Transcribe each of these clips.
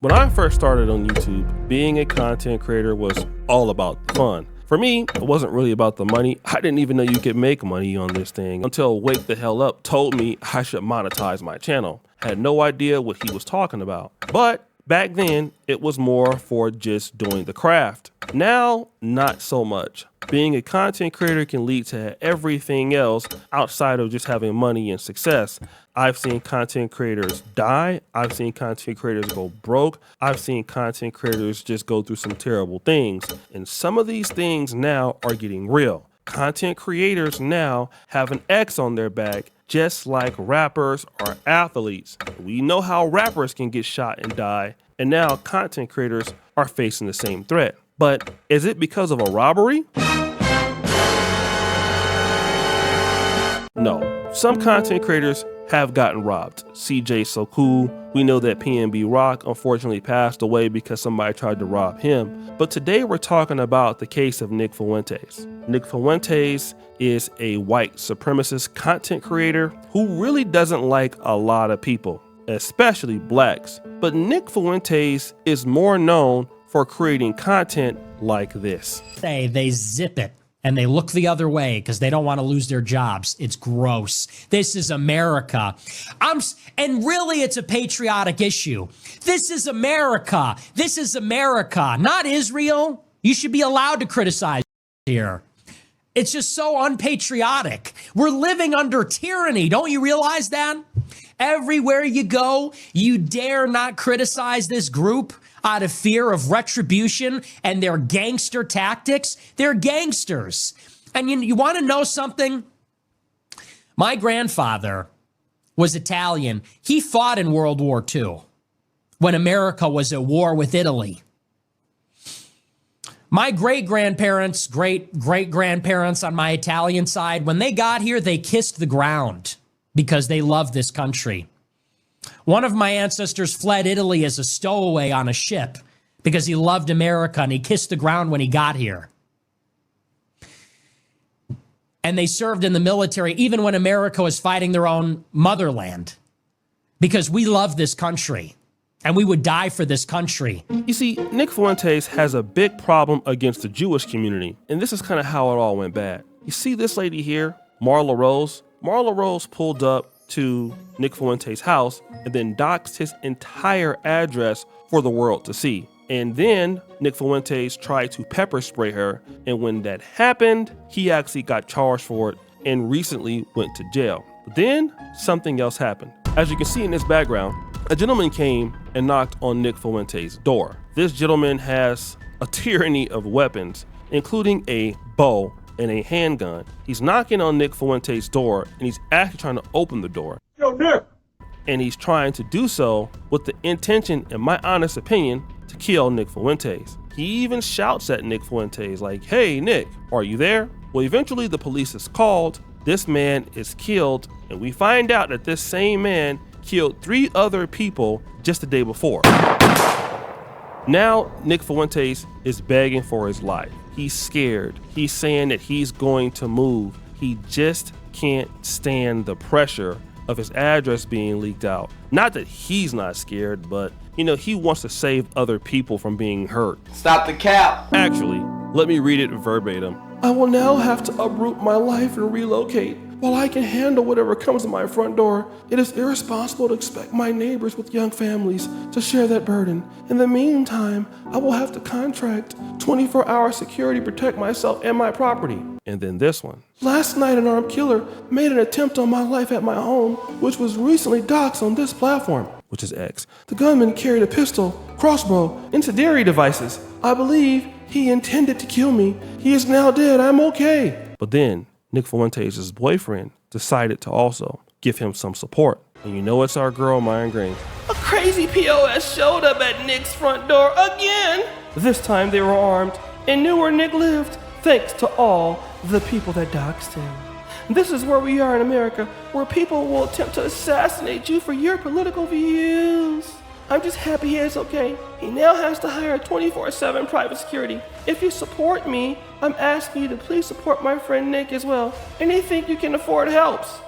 When I first started on YouTube, being a content creator was all about fun. For me, it wasn't really about the money. I didn't even know you could make money on this thing until Wake the Hell Up told me I should monetize my channel. Had no idea what he was talking about. But back then, it was more for just doing the craft. Now, not so much. Being a content creator can lead to everything else outside of just having money and success. I've seen content creators die. I've seen content creators go broke. I've seen content creators just go through some terrible things. And some of these things now are getting real. Content creators now have an X on their back, just like rappers or athletes. We know how rappers can get shot and die, and now content creators are facing the same threat. But is it because of a robbery? No. Some content creators have gotten robbed. CJ So Cool. We know that PNB Rock unfortunately passed away because somebody tried to rob him. But today we're talking about the case of Nick Fuentes. Nick Fuentes is a white supremacist content creator who really doesn't like a lot of people, especially blacks. But Nick Fuentes is more known for creating content like this. They zip it and they look the other way because they don't want to lose their jobs. It's gross. This is America. And really, it's a patriotic issue. This is America. This is America, not Israel. You should be allowed to criticize here. It's just so unpatriotic. We're living under tyranny. Don't you realize that? Everywhere you go, you dare not criticize this group out of fear of retribution and their gangster tactics. They're gangsters. And you want to know something? My grandfather was Italian. He fought in World War II when America was at war with Italy. My great-grandparents, great-great-grandparents on my Italian side, when they got here, they kissed the ground because they loved this country. One of my ancestors fled Italy as a stowaway on a ship because he loved America and he kissed the ground when he got here. And they served in the military even when America was fighting their own motherland because we love this country and we would die for this country. You see, Nick Fuentes has a big problem against the Jewish community, and this is kind of how it all went bad. You see this lady here, Marla Rose? Marla Rose pulled up to Nick Fuentes' house and then doxed his entire address for the world to see. And then Nick Fuentes tried to pepper spray her, and when that happened, he actually got charged for it and recently went to jail. But then something else happened. As you can see in this background, a gentleman came and knocked on Nick Fuentes' door. This gentleman has a tyranny of weapons, including a bow and a handgun. He's knocking on Nick Fuentes' door, and he's actually trying to open the door. Yo, Nick! And he's trying to do so with the intention, in my honest opinion, to kill Nick Fuentes. He even shouts at Nick Fuentes like, "Hey, Nick, are you there?" Well, eventually the police is called, this man is killed, and we find out that this same man killed 3 other people just the day before. Now, Nick Fuentes is begging for his life. He's scared. He's saying that he's going to move. He just can't stand the pressure of his address being leaked out. Not that he's not scared, but he wants to save other people from being hurt. Stop the cap. Actually, let me read it verbatim. "I will now have to uproot my life and relocate. While I can handle whatever comes to my front door, it is irresponsible to expect my neighbors with young families to share that burden. In the meantime, I will have to contract 24-hour security to protect myself and my property." And then this one. "Last night, an armed killer made an attempt on my life at my home, which was recently doxxed on this platform," which is X. "The gunman carried a pistol, crossbow, incendiary devices. I believe he intended to kill me. He is now dead. I'm okay." But then Nick Fuentes' boyfriend decided to also give him some support. And it's our girl, Myron. "A crazy POS showed up at Nick's front door again. This time they were armed and knew where Nick lived, thanks to all the people that doxed him. This is where we are in America, where people will attempt to assassinate you for your political views. I'm just happy he is okay. He now has to hire 24/7 private security. If you support me, I'm asking you to please support my friend Nick as well. Anything you can afford helps."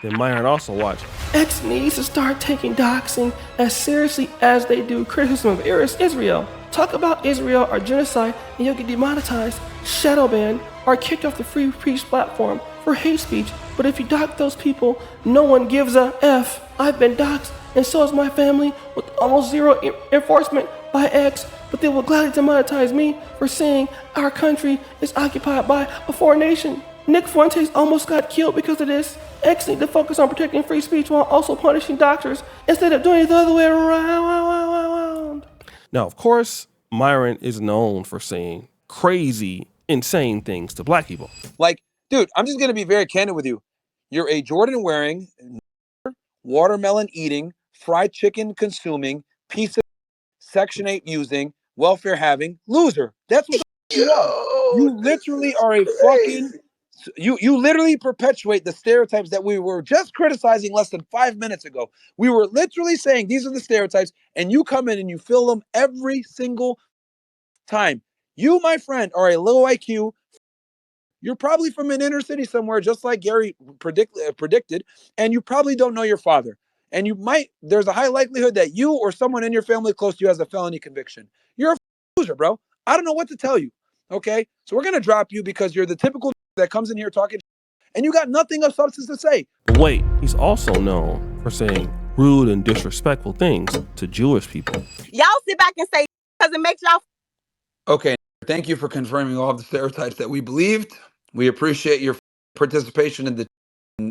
Then Myron also watched. X needs to start taking doxing as seriously as they do criticism of Israel. Talk about Israel or genocide and you'll get demonetized, shadow banned, or kicked off the free speech platform for hate speech. But if you dox those people, no one gives a F. I've been doxed, and so has my family, with almost zero enforcement by X, but they will gladly demonetize me for saying our country is occupied by a foreign nation. Nick Fuentes almost got killed because of this. X need to focus on protecting free speech while also punishing doctors instead of doing it the other way around. Now, of course, Myron is known for saying crazy, insane things to black people. Like, dude, I'm just going to be very candid with you. You're a Jordan wearing, watermelon eating, fried chicken consuming, piece of Section 8 using, welfare having loser. That's what you are. You literally are a fucking... You literally perpetuate the stereotypes that we were just criticizing less than 5 minutes ago. We were literally saying these are the stereotypes, and you come in and you fill them every single time. You, my friend, are a low IQ. You're probably from an inner city somewhere, just like Gary predicted, and you probably don't know your father. And there's a high likelihood that you or someone in your family close to you has a felony conviction. You're a loser, bro. I don't know what to tell you. Okay? So we're going to drop you because you're the typical that comes in here talking and you got nothing of substance to say. Wait, he's also known for saying rude and disrespectful things to Jewish people. Y'all sit back and say because it makes y'all. Okay, thank you for confirming all of the stereotypes that we believed. We appreciate your participation in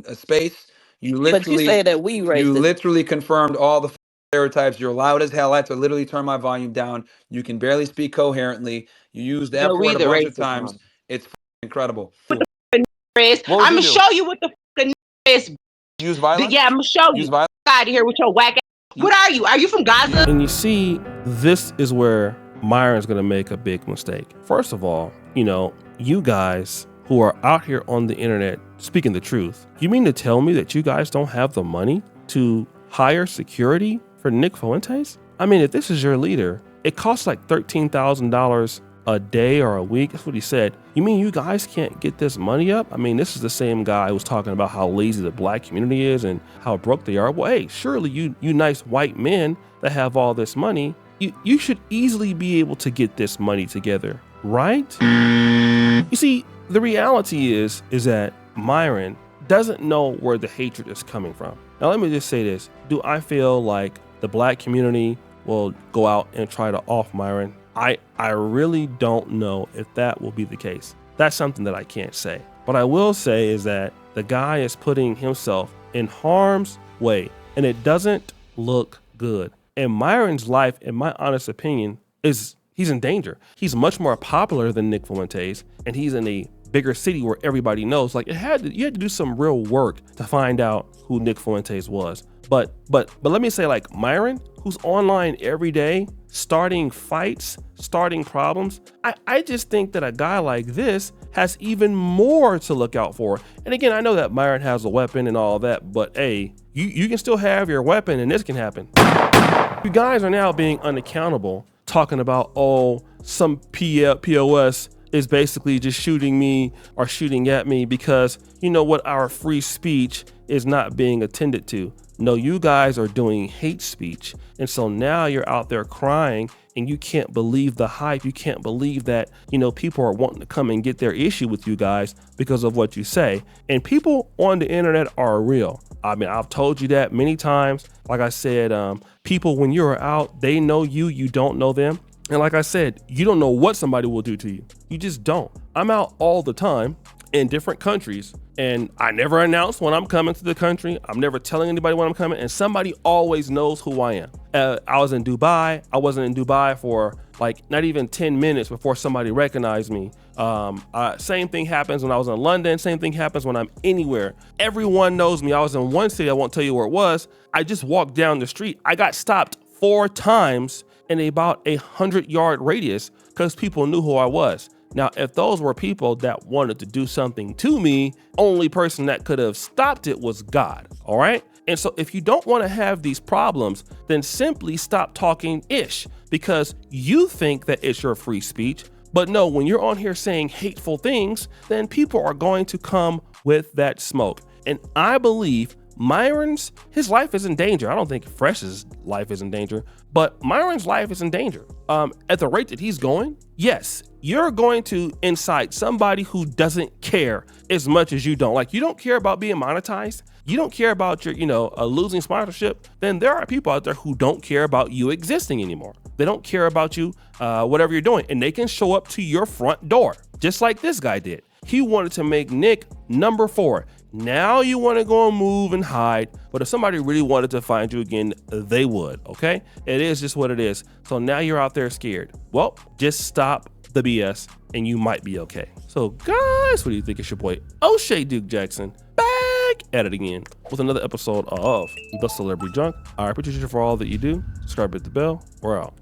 the space. You literally, But you say that we racist. You literally confirmed all the stereotypes. You're loud as hell. I had to literally turn my volume down. You can barely speak coherently. You used the F word a bunch of times. It's incredible. I'm gonna show you what the fucking is. Use violence? Yeah, I'm gonna show you. Out of here with your whack ass. What are you? Are you from Gaza? And you see, this is where Myron's gonna make a big mistake. First of all, you guys who are out here on the internet speaking the truth, you mean to tell me that you guys don't have the money to hire security for Nick Fuentes? I mean, if this is your leader, it costs like $13,000 a day or a week. That's what he said. You mean you guys can't get this money up? I mean, this is the same guy who was talking about how lazy the black community is and how broke they are. Well, hey, surely you nice white men that have all this money, you should easily be able to get this money together, right? You see, the reality is that Myron doesn't know where the hatred is coming from. Now, let me just say this. Do I feel like the black community will go out and try to off Myron? I really don't know if that will be the case. That's something that I can't say. What I will say is that the guy is putting himself in harm's way, and it doesn't look good. And Myron's life, in my honest opinion, he's in danger. He's much more popular than Nick Fuentes, and he's in a bigger city where everybody knows. Like you had to do some real work to find out who Nick Fuentes was. But let me say, like Myron, who's online every day, starting fights, starting problems. I just think that a guy like this has even more to look out for. And again, I know that Myron has a weapon and all that, but hey, you can still have your weapon and this can happen. You guys are now being unaccountable, talking about, some POS is basically just shooting me or shooting at me because our free speech is not being attended to. No, you guys are doing hate speech. And so now you're out there crying and you can't believe the hype. You can't believe that, people are wanting to come and get their issue with you guys because of what you say. And people on the internet are real. I mean, I've told you that many times. Like I said, people, when you're out, they know you don't know them. And like I said, you don't know what somebody will do to you. You just don't. I'm out all the time in different countries, and I never announce when I'm coming to the country. I'm never telling anybody when I'm coming, and somebody always knows who I am. I was in Dubai. I wasn't in Dubai for like not even 10 minutes before somebody recognized me. Same thing happens when I was in London. Same thing happens when I'm anywhere. Everyone knows me. I was in one city. I won't tell you where it was. I just walked down the street. I got stopped 4 times in about 100-yard radius because people knew who I was. Now, if those were people that wanted to do something to me, only person that could have stopped it was God, all right? And so if you don't want to have these problems, then simply stop talking ish because you think that it's your free speech. But no, when you're on here saying hateful things, then people are going to come with that smoke. And I believe Myron's, his life is in danger. I don't think Fresh's life is in danger, but Myron's life is in danger. At the rate that he's going, yes, you're going to incite somebody who doesn't care as much as you don't. Like, you don't care about being monetized. You don't care about your, losing sponsorship. Then there are people out there who don't care about you existing anymore. They don't care about you, whatever you're doing, and they can show up to your front door, just like this guy did. He wanted to make Nick number 4. Now you want to go and move and hide, but if somebody really wanted to find you again, they would, okay? It is just what it is. So now you're out there scared. Well, just stop the BS and you might be okay. So guys, what do you think? It's your boy O'Shea Duke Jackson back at it again with another episode of The Celebrity Junk. I appreciate you for all that you do. Subscribe, hit the bell. We're out.